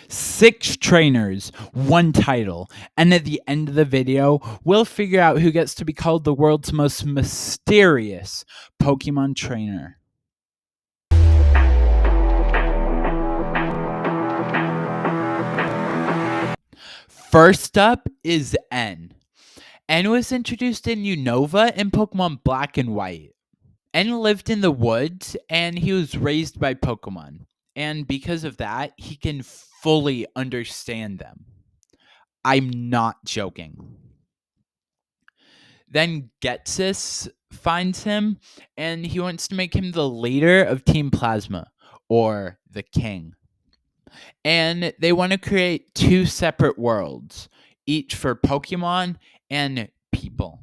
6 trainers, 1 title. And at the end of the video, we'll figure out who gets to be called the world's most mysterious Pokemon trainer. First up is N. N was introduced in Unova in Pokemon Black and White. N lived in the woods and he was raised by Pokemon. And because of that, he can fully understand them. I'm not joking. Then Getsis finds him and he wants to make him the leader of Team Plasma, or the king. And they want to create 2 separate worlds, each for Pokemon and people.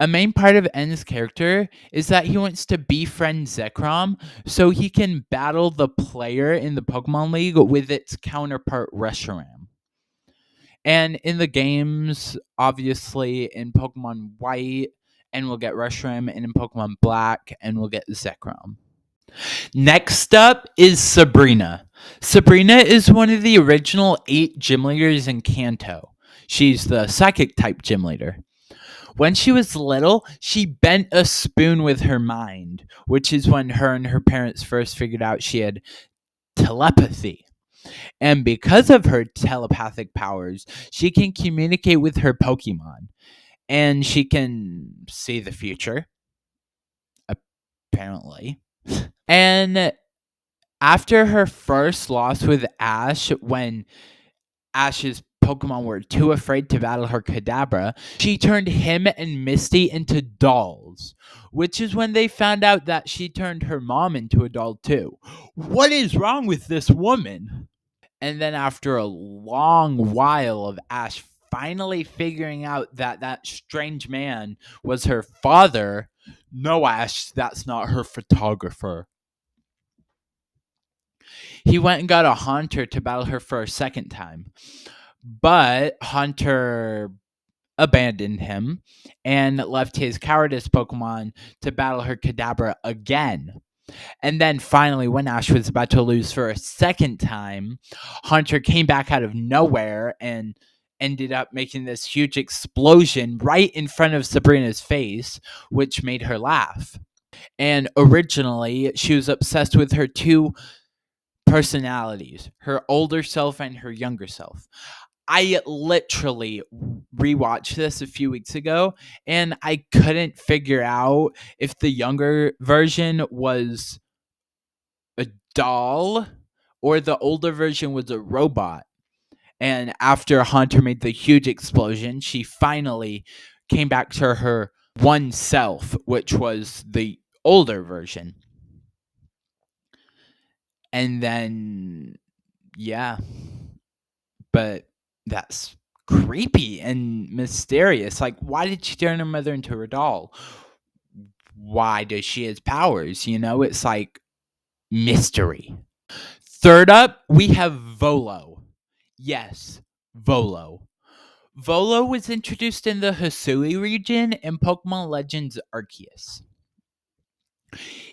A main part of N's character is that he wants to befriend Zekrom so he can battle the player in the Pokemon League with its counterpart Reshiram. And in the games, obviously, in Pokemon White, N will get Reshiram, and in Pokemon Black, N will get Zekrom. Next up is Sabrina. Sabrina is one of the original 8 gym leaders in Kanto. She's the psychic type gym leader. When she was little, she bent a spoon with her mind, which is when her and her parents first figured out she had telepathy. And because of her telepathic powers, she can communicate with her Pokemon. And she can see the future, apparently. And after her first loss with Ash, when Ash's Pokemon were too afraid to battle her Kadabra, she turned him and Misty into dolls, which is when they found out that she turned her mom into a doll too. What is wrong with this woman? And then after a long while of Ash finally figuring out that that strange man was her father, no, Ash, that's not her photographer. He went and got a Haunter to battle her for a second time. But Haunter abandoned him and left his cowardice Pokemon to battle her Kadabra again. And then finally, when Ash was about to lose for a second time, Haunter came back out of nowhere and ended up making this huge explosion right in front of Sabrina's face, which made her laugh. And originally, she was obsessed with her 2 personalities, her older self and her younger self. I literally rewatched this a few weeks ago and I couldn't figure out if the younger version was a doll or the older version was a robot. And after Hunter made the huge explosion, she finally came back to her one self, which was the older version. And then, yeah. But that's creepy and mysterious. Like, why did she turn her mother into a doll? Why does she have powers? You know, it's like mystery. Third up, we have Volo. Yes, Volo. Volo was introduced in the Hisui region in Pokemon Legends Arceus.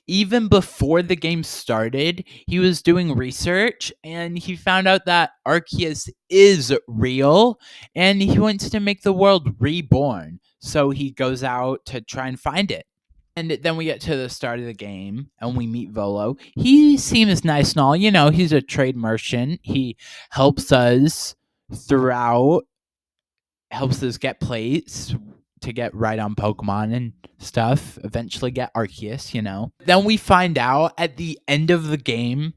Even before the game started, he was doing research and he found out that Arceus is real and he wants to make the world reborn. So he goes out to try and find it. And then we get to the start of the game and we meet Volo. He seems nice and all. You know, he's a trade merchant. He helps us throughout, helps us get plates to get right on Pokemon and stuff. Eventually get Arceus, you know. Then we find out at the end of the game,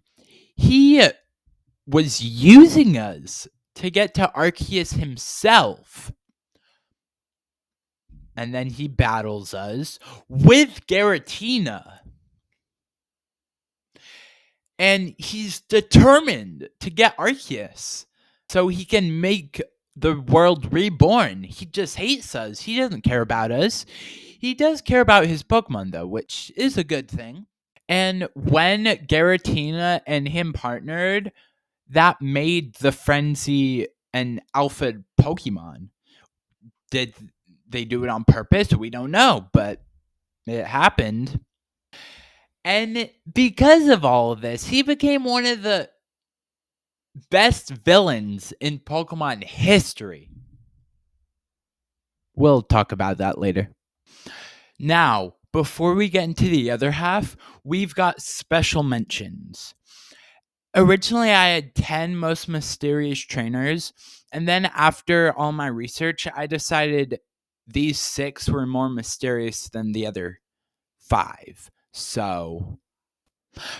he was using us to get to Arceus himself. And then he battles us with Giratina. And he's determined to get Arceus so he can make the world reborn. He just hates us. He doesn't care about us. He does care about his Pokemon, though, which is a good thing. And when Giratina and him partnered, that made the Frenzy an alpha Pokemon. Did they do it on purpose? We don't know, but it happened. And because of all of this, he became one of the best villains in Pokemon history. We'll talk about that later. Now, before we get into the other half, we've got special mentions. Originally, I had 10 most mysterious trainers, and then after all my research, I decided these 6 were more mysterious than the other 5. So,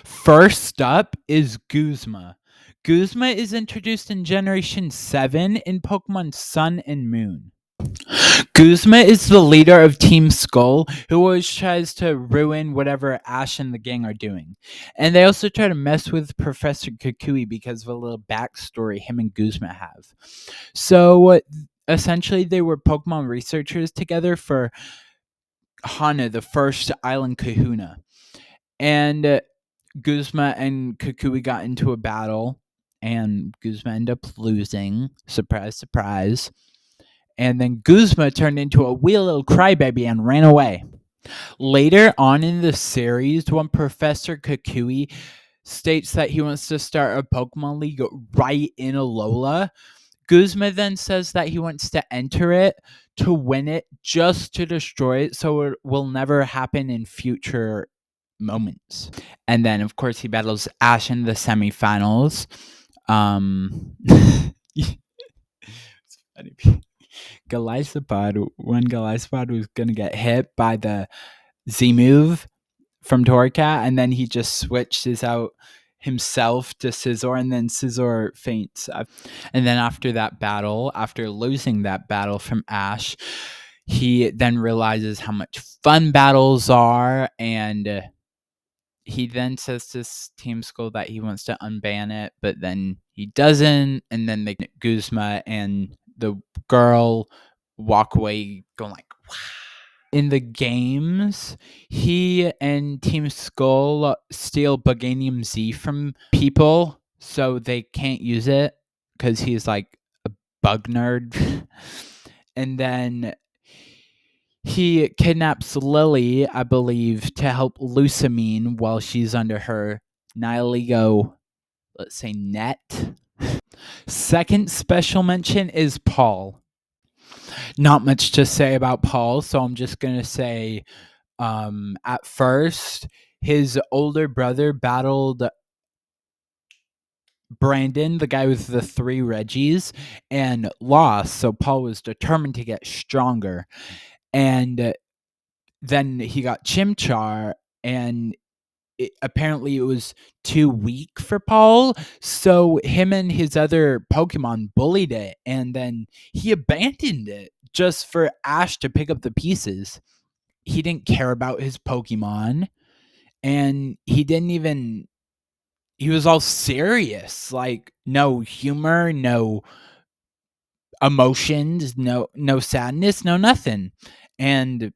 first up is Guzma. Guzma is introduced in Generation 7 in Pokemon Sun and Moon. Guzma is the leader of Team Skull, who always tries to ruin whatever Ash and the gang are doing. And they also try to mess with Professor Kukui because of a little backstory him and Guzma have. So, essentially, they were Pokemon researchers together for Hana, the first island kahuna. And Guzma and Kukui got into a battle, and Guzma ended up losing. Surprise, surprise. And then Guzma turned into a wee little crybaby and ran away. Later on in the series, when Professor Kukui states that he wants to start a Pokemon League right in Alola, Guzma then says that he wants to enter it to win it, just to destroy it, so it will never happen in future moments. And then, of course, he battles Ash in the semifinals. It's funny. Galisapod, when Galisapod was going to get hit by the Z move from Torracat, and then he just switches out himself to Scizor, and then Scizor faints. And then after that battle, after losing that battle from Ash, he then realizes how much fun battles are, and he then says to Team Skull that he wants to unban it, but then he doesn't, and then Guzma and the girl walk away going like, wow. In the games, he and Team Skull steal Buganium Z from people, so they can't use it because he's like a bug nerd. And then he kidnaps Lily, I believe, to help Lusamine while she's under her Nihilego, let's say, net. Second special mention is Paul. Not much to say about Paul, so I'm just going to say at first, his older brother battled Brandon, the guy with the 3 Reggies, and lost. So Paul was determined to get stronger. And then he got Chimchar, and apparently it was too weak for Paul. So him and his other Pokemon bullied it, and then he abandoned it just for Ash to pick up the pieces. He didn't care about his Pokemon, and he was all serious, like no humor, no emotions, no sadness, no nothing. And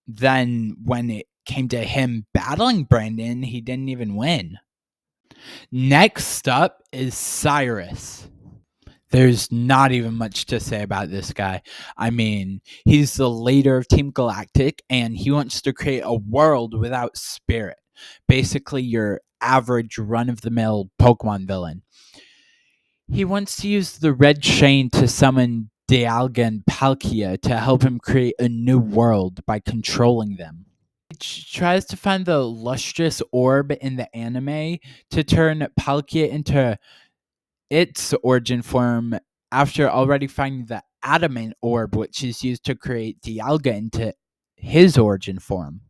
then when it came to him battling Brandon, he didn't even win. Next up is Cyrus. There's not even much to say about this guy. I mean, he's the leader of Team Galactic, and he wants to create a world without spirit. Basically, your average run-of-the-mill Pokemon villain. He wants to use the Red Chain to summon Dialga and Palkia to help him create a new world by controlling them. He tries to find the lustrous orb in the anime to turn Palkia into its origin form after already finding the adamant orb, which is used to create Dialga into his origin form.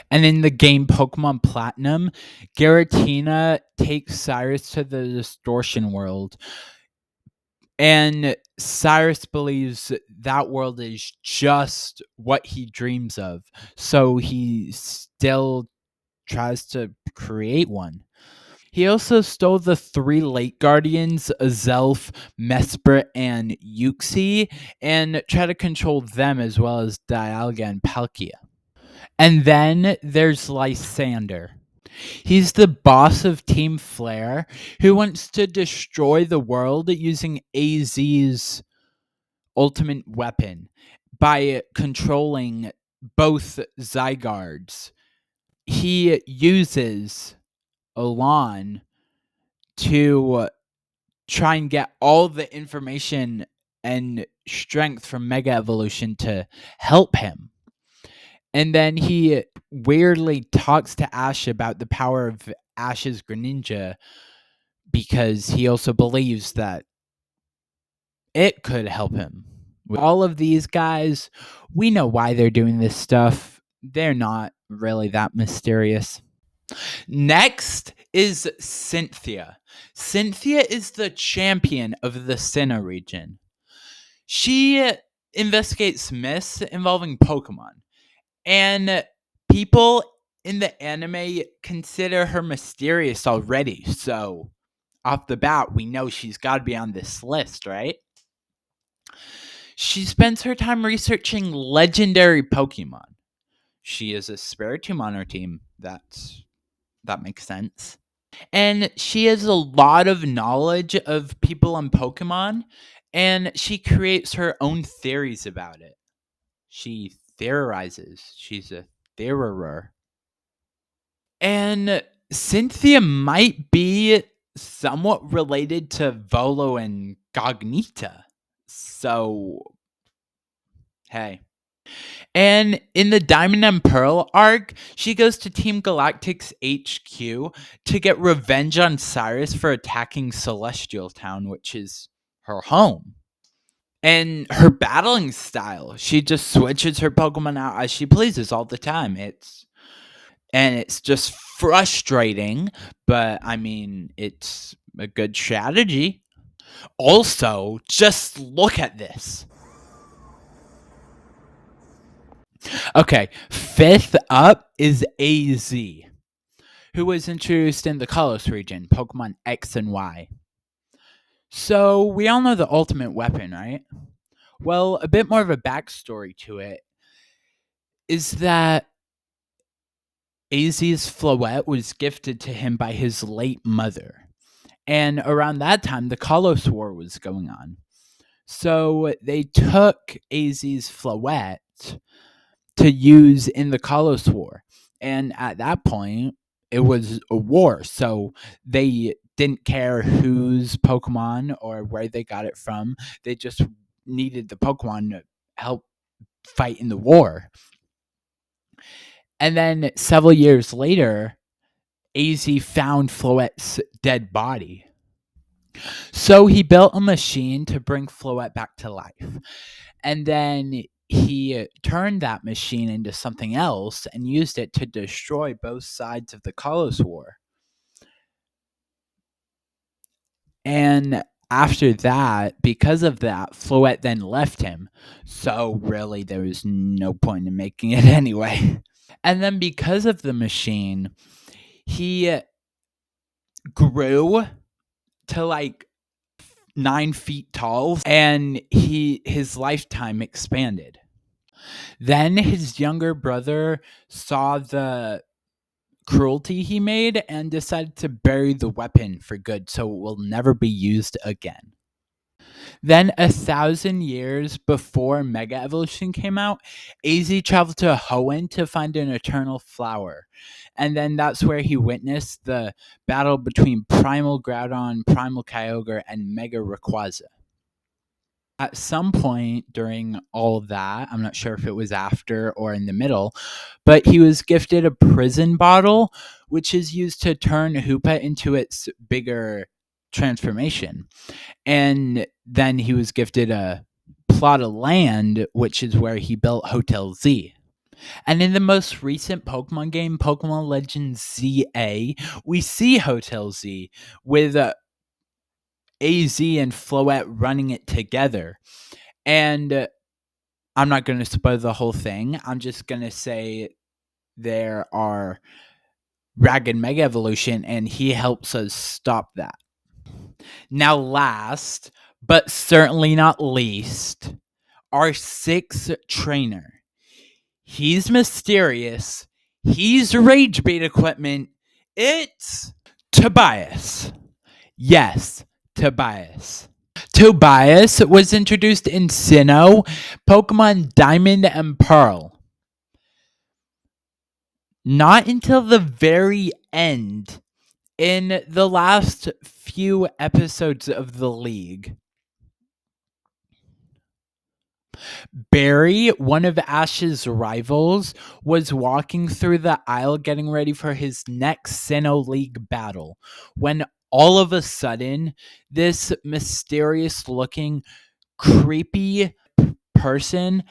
And in the game Pokemon Platinum, Giratina takes Cyrus to the distortion world. And Cyrus believes that world is just what he dreams of. So he still tries to create one. He also stole the 3 Lake Guardians, Azelf, Mesprit, and Uxie, and tried to control them as well as Dialga and Palkia. And then there's Lysander. He's the boss of Team Flare, who wants to destroy the world using AZ's ultimate weapon by controlling both Zygardes. He uses Elan to try and get all the information and strength from Mega Evolution to help him. And then he weirdly talks to Ash about the power of Ash's Greninja because he also believes that it could help him. With all of these guys, we know why they're doing this stuff. They're not really that mysterious. Next is Cynthia. Cynthia is the champion of the Sinnoh region. She investigates myths involving Pokemon, and people in the anime consider her mysterious already. So, off the bat, we know she's got to be on this list, right? She spends her time researching legendary Pokemon. She is a Spiritomb on her team. That makes sense. And she has a lot of knowledge of people on Pokemon, and she creates her own theories about it. She theorizes. She's a theorer. And Cynthia might be somewhat related to Volo and Gognita. So, hey. And in the Diamond and Pearl arc, she goes to Team Galactic's HQ to get revenge on Cyrus for attacking Celestial Town, which is her home. And her battling style, she just switches her Pokemon out as she pleases all the time. It's just frustrating, but I mean, it's a good strategy. Also, just look at this. Okay, fifth up is AZ, who was introduced in the Kalos region, Pokemon X and Y. So, we all know the ultimate weapon, right? Well, a bit more of a backstory to it is that AZ's Floette was gifted to him by his late mother. And around that time, the Kalos War was going on. So they took AZ's Floette to use in the Kalos War. And at that point, it was a war. So they didn't care whose Pokemon or where they got it from. They just needed the Pokemon to help fight in the war. And then several years later, AZ found Floette's dead body. So he built a machine to bring Floette back to life. And then he turned that machine into something else and used it to destroy both sides of the Kalos War. And after that, because of that, Floette then left him. So really, there was no point in making it anyway. And then because of the machine, he grew to like 9 feet tall, and his lifetime expanded. Then his younger brother saw the cruelty he made and decided to bury the weapon for good so it will never be used again. Then 1,000 years before Mega Evolution came out, AZ traveled to Hoenn to find an eternal flower. And then that's where he witnessed the battle between Primal Groudon, Primal Kyogre, and Mega Rayquaza. At some point during all of that, I'm not sure if it was after or in the middle, but he was gifted a prison bottle, which is used to turn Hoopa into its bigger transformation. And then he was gifted a plot of land, which is where he built Hotel Z. And in the most recent Pokemon game, Pokemon Legends ZA, we see Hotel Z with AZ and Floette running it together. And I'm not going to spoil the whole thing. I'm just going to say there are Ragged Mega Evolution, and he helps us stop that. Now, last, but certainly not least, our sixth trainer. He's mysterious. He's Rage Bait equipment. It's Tobias. Yes, Tobias. Tobias was introduced in Sinnoh, Pokemon Diamond and Pearl. Not until the very end In the last few episodes of the league, Barry, one of Ash's rivals, was walking through the aisle getting ready for his next Sinnoh League battle when all of a sudden this mysterious looking creepy person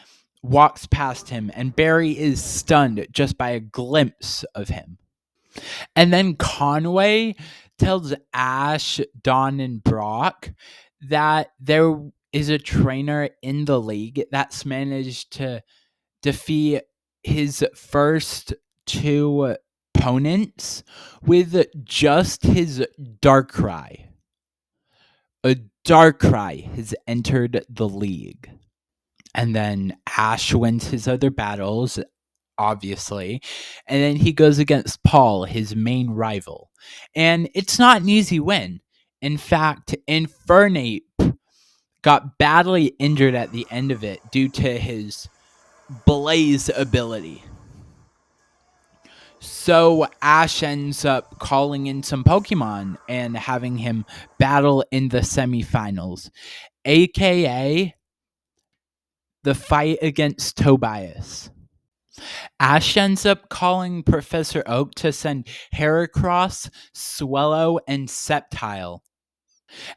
walks past him, and Barry is stunned just by a glimpse of him. And then Conway tells Ash, Dawn, and Brock that there is a trainer in the league that's managed to defeat his first two opponents with just his Darkrai. A Darkrai has entered the league. And then Ash wins his other battles, obviously. And then he goes against Paul, his main rival. And it's not an easy win. In fact, Infernape got badly injured at the end of it due to his Blaze ability. So Ash ends up calling in some Pokemon and having him battle in the semifinals, aka the fight against Tobias. Ash ends up calling Professor Oak to send Heracross, Swellow, and Sceptile.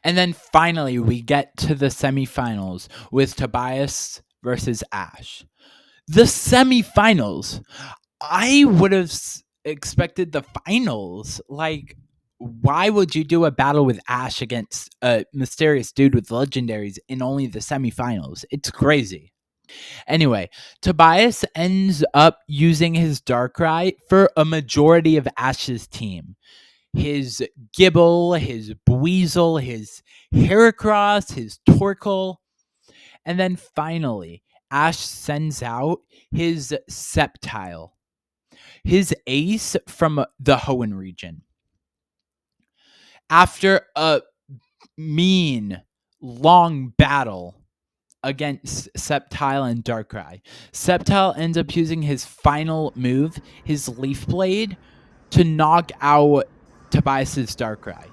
And then finally, we get to the semifinals with Tobias versus Ash. The semifinals. I would have expected the finals. Like, why would you do a battle with Ash against a mysterious dude with legendaries in only the semifinals? It's crazy. Anyway, Tobias ends up using his Darkrai for a majority of Ash's team. His Gibble, his Buizel, his Heracross, his Torkoal. And then finally, Ash sends out his Sceptile, his ace from the Hoenn region. After a mean, long battle against Sceptile and Darkrai, Sceptile ends up using his final move, his Leaf Blade, to knock out Tobias's Darkrai.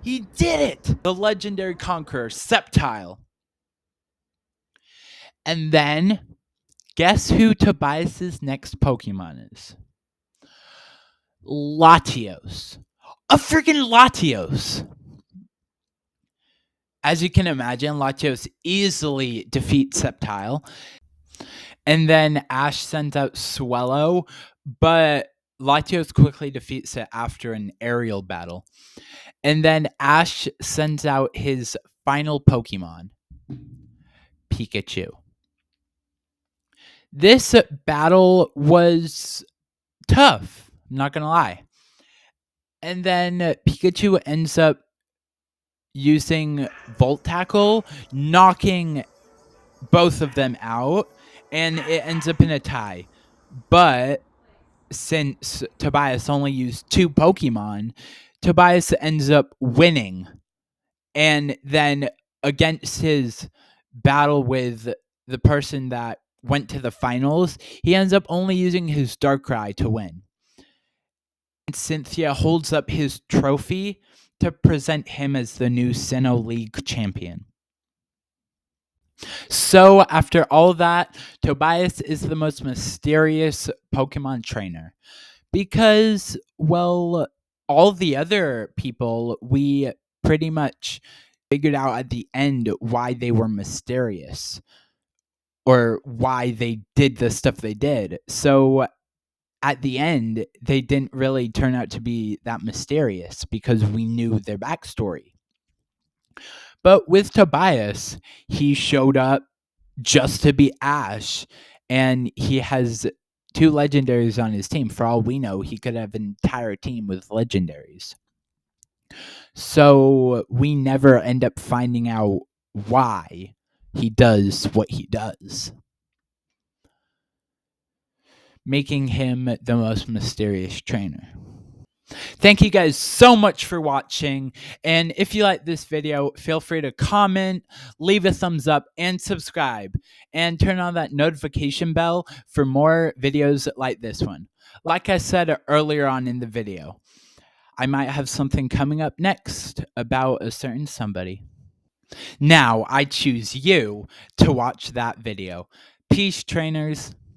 He did it! The legendary conqueror, Sceptile. And then, guess who Tobias's next Pokemon is? Latios. A freaking Latios. As you can imagine, Latios easily defeats Sceptile. And then Ash sends out Swellow, but Latios quickly defeats it after an aerial battle. And then Ash sends out his final Pokemon, Pikachu. This battle was tough, I'm not gonna lie. And then Pikachu ends up using Volt Tackle, knocking both of them out, and it ends up in a tie. But since Tobias only used two Pokemon, Tobias ends up winning. And then against his battle with the person that went to the finals, he ends up only using his Darkrai to win. And Cynthia holds up his trophy to present him as the new Sinnoh League champion. So after all that, Tobias is the most mysterious Pokemon trainer. Because, well, all the other people, we pretty much figured out at the end why they were mysterious. Or why they did the stuff they did. So at the end, they didn't really turn out to be that mysterious because we knew their backstory. But with Tobias, he showed up just to be Ash, and he has two legendaries on his team. For all we know, he could have an entire team with legendaries. So we never end up finding out why he does what he does, making him the most mysterious trainer. Thank you guys so much for watching, and if you like this video, feel free to comment, leave a thumbs up, and subscribe, and turn on that notification bell for more videos like this one. Like I said earlier on in the video, I might have something coming up next about a certain somebody. Now I choose you to watch that video. Peace, trainers.